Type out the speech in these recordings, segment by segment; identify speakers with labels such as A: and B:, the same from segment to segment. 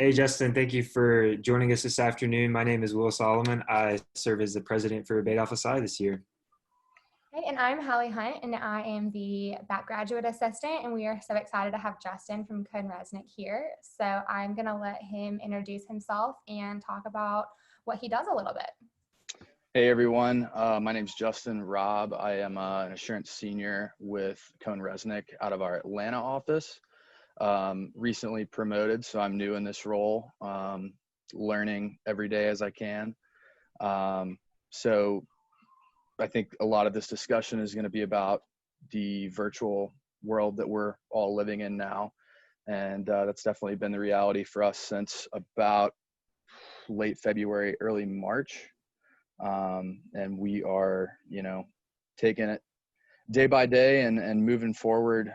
A: Hey, Justin, thank you for joining us this afternoon. My name is Will Solomon. I serve as the president for Beta Alpha Psi this year.
B: Hey, and I'm Hallie Hunt, and I am the back graduate assistant, and we are so excited to have Justin from CohnReznick here. So I'm going to let him introduce himself and talk about what he does a little bit.
C: Hey everyone, my name is Justin Robb. I am an assurance senior with CohnReznick out of our Atlanta office. Recently promoted, so I'm new in this role, learning every day as I can. So I think a lot of this discussion is going to be about the virtual world that we're all living in now. And that's definitely been the reality for us since about late February, early March. And we are, taking it day by day and moving forward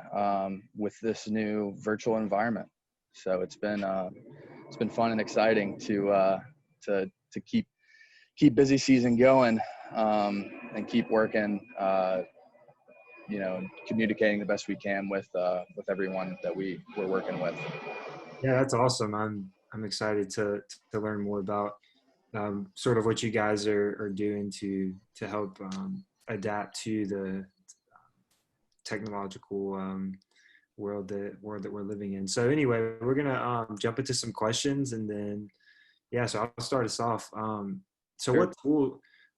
C: with this new virtual environment. So it's been fun and exciting to keep busy season going and keep working, communicating the best we can with everyone that we're working with.
A: Yeah, that's awesome. I'm excited to learn more about sort of what you guys are doing to help adapt to the technological world that we're living in. So anyway, we're gonna jump into some questions, and then so I'll start us off. So
C: Sure.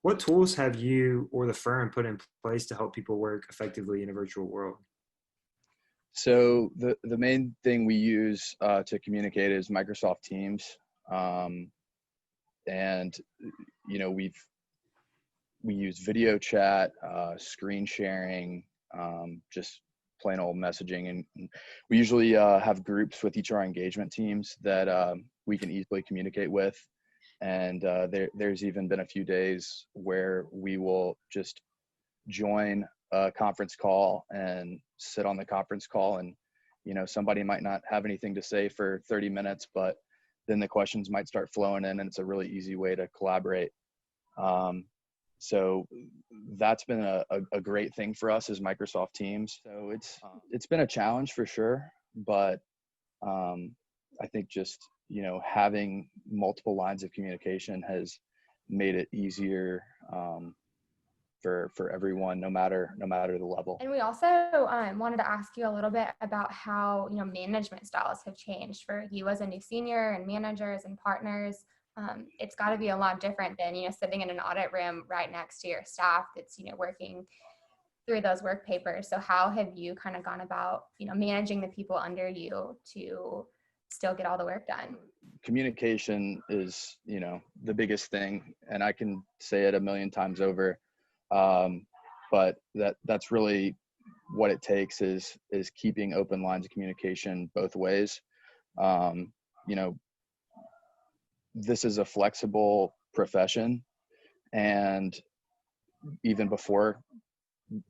A: what tools have you or the firm put in place to help people work effectively in a virtual world?
C: So the main thing we use to communicate is Microsoft Teams, and we use video chat, screen sharing, just plain old messaging, and we usually have groups with each of our engagement teams that we can easily communicate with. And there's even been a few days where we will just join a conference call and sit on the conference call, and somebody might not have anything to say for 30 minutes, but then the questions might start flowing in, and it's a really easy way to collaborate. So that's been a great thing for us as Microsoft Teams. So it's been a challenge for sure, but I think just having multiple lines of communication has made it easier for everyone, no matter the level.
B: And we also wanted to ask you a little bit about how management styles have changed for you as a new senior and managers and partners. It's got to be a lot different than sitting in an audit room right next to your staff that's working through those work papers. So how have you kind of gone about managing the people under you to still get all the work done?
C: Communication is the biggest thing, and I can say it a million times over, but that's really what it takes is keeping open lines of communication both ways. This is a flexible profession, and even before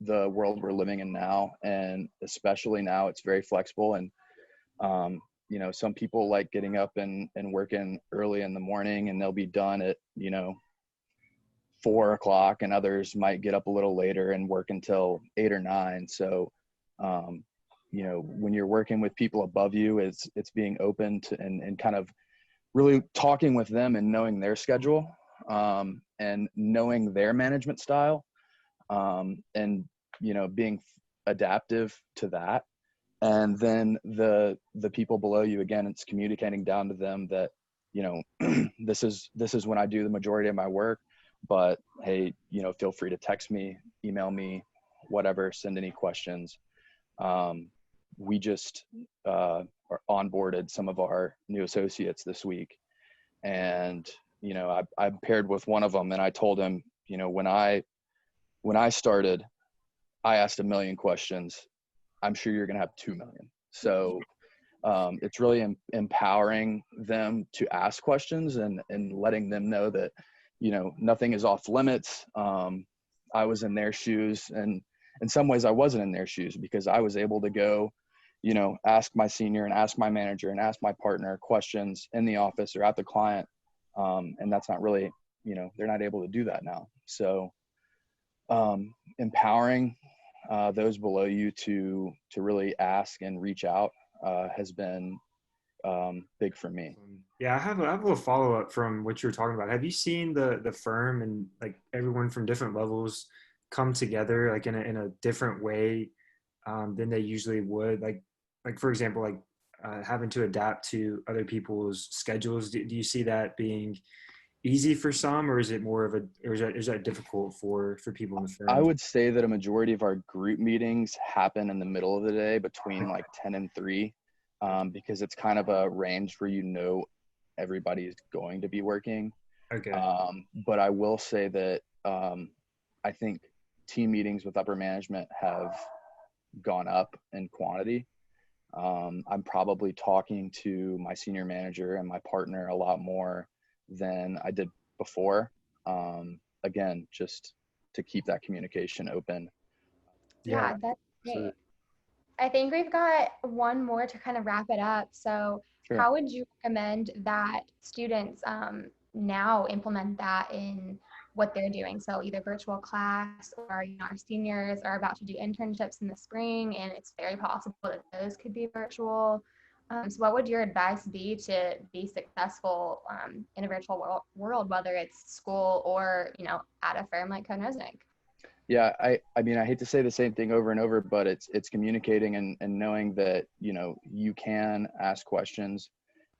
C: the world we're living in now, and especially now, it's very flexible. And some people like getting up and working early in the morning, and they'll be done at 4 o'clock, and others might get up a little later and work until 8 or 9. So when you're working with people above you, it's being open to and kind of really talking with them and knowing their schedule, and knowing their management style, and being adaptive to that. And then the people below you, again, it's communicating down to them that this is when I do the majority of my work, but hey, feel free to text me, email me, whatever, send any questions. We just onboarded some of our new associates this week, and I paired with one of them, and I told him, when I started, I asked 1 million questions. I'm sure you're going to have 2 million. So it's really empowering them to ask questions and letting them know that nothing is off limits. I was in their shoes, and in some ways I wasn't in their shoes, because I was able to go ask my senior and ask my manager and ask my partner questions in the office or at the client. And that's not really, they're not able to do that now. So empowering those below you to really ask and reach out has been big for me.
A: Yeah, I have a little follow up from what you were talking about. Have you seen the firm and like everyone from different levels come together like in a different way than they usually would? Like for example, like having to adapt to other people's schedules. Do you see that being easy for some, or is it more of a, or is that difficult for people in the
C: I
A: firm?
C: would say that a majority of our group meetings happen in the middle of the day between like 10 and 3, because it's kind of a range where everybody's going to be working.
A: Okay.
C: But I will say that I think team meetings with upper management have gone up in quantity. I'm probably talking to my senior manager and my partner a lot more than I did before. Again, just to keep that communication open.
A: Yeah.
B: Yeah, that's
A: So
B: great. I think we've got one more to kind of wrap it up. So,
C: Sure.
B: how would you recommend that students now implement that in what they're doing? So, either virtual class, or our seniors are about to do internships in the spring, and it's very possible that those could be virtual. So, what would your advice be to be successful in a virtual world, whether it's school or at a firm like CohnReznick?
C: Yeah, I mean, I hate to say the same thing over and over, but it's communicating and knowing that, you can ask questions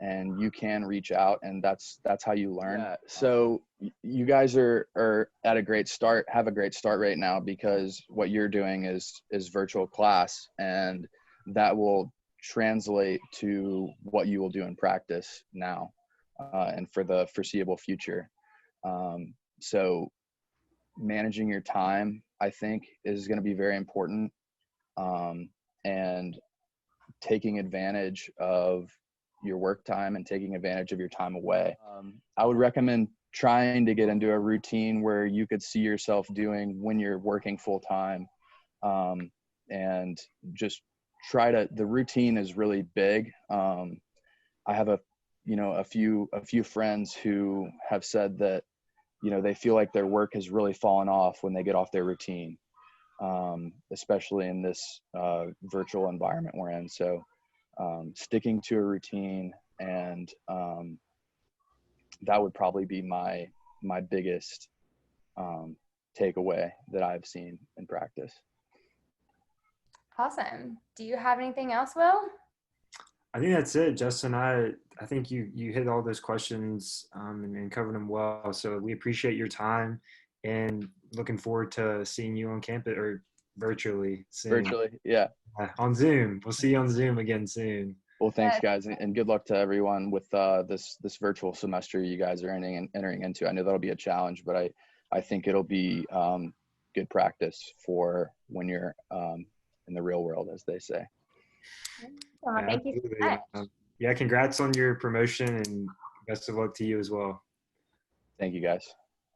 C: and you can reach out, and that's how you learn. Yeah. So you guys are at a great start, have a great start right now, because what you're doing is virtual class, and that will translate to what you will do in practice now, and for the foreseeable future. So managing your time, I think, is going to be very important, and taking advantage of your work time and taking advantage of your time away. I would recommend trying to get into a routine where you could see yourself doing when you're working full time, and just the routine is really big. I have a few friends who have said that they feel like their work has really fallen off when they get off their routine, especially in this virtual environment we're in. So sticking to a routine, and that would probably be my biggest takeaway that I've seen in practice.
B: Awesome. Do you have anything else, Will?
A: I think that's it, Justin. I think you hit all those questions and covered them well. So we appreciate your time and looking forward to seeing you on campus or virtually soon.
C: Virtually, yeah.
A: On Zoom. We'll see you on Zoom again soon.
C: Well, thanks, guys, and good luck to everyone with this virtual semester you guys are entering into. I know that'll be a challenge, but I think it'll be good practice for when you're in the real world, as they say.
B: Thank you so
A: Absolutely.
B: much.
A: Yeah, congrats on your promotion and best of luck to you as well.
C: Thank you, guys.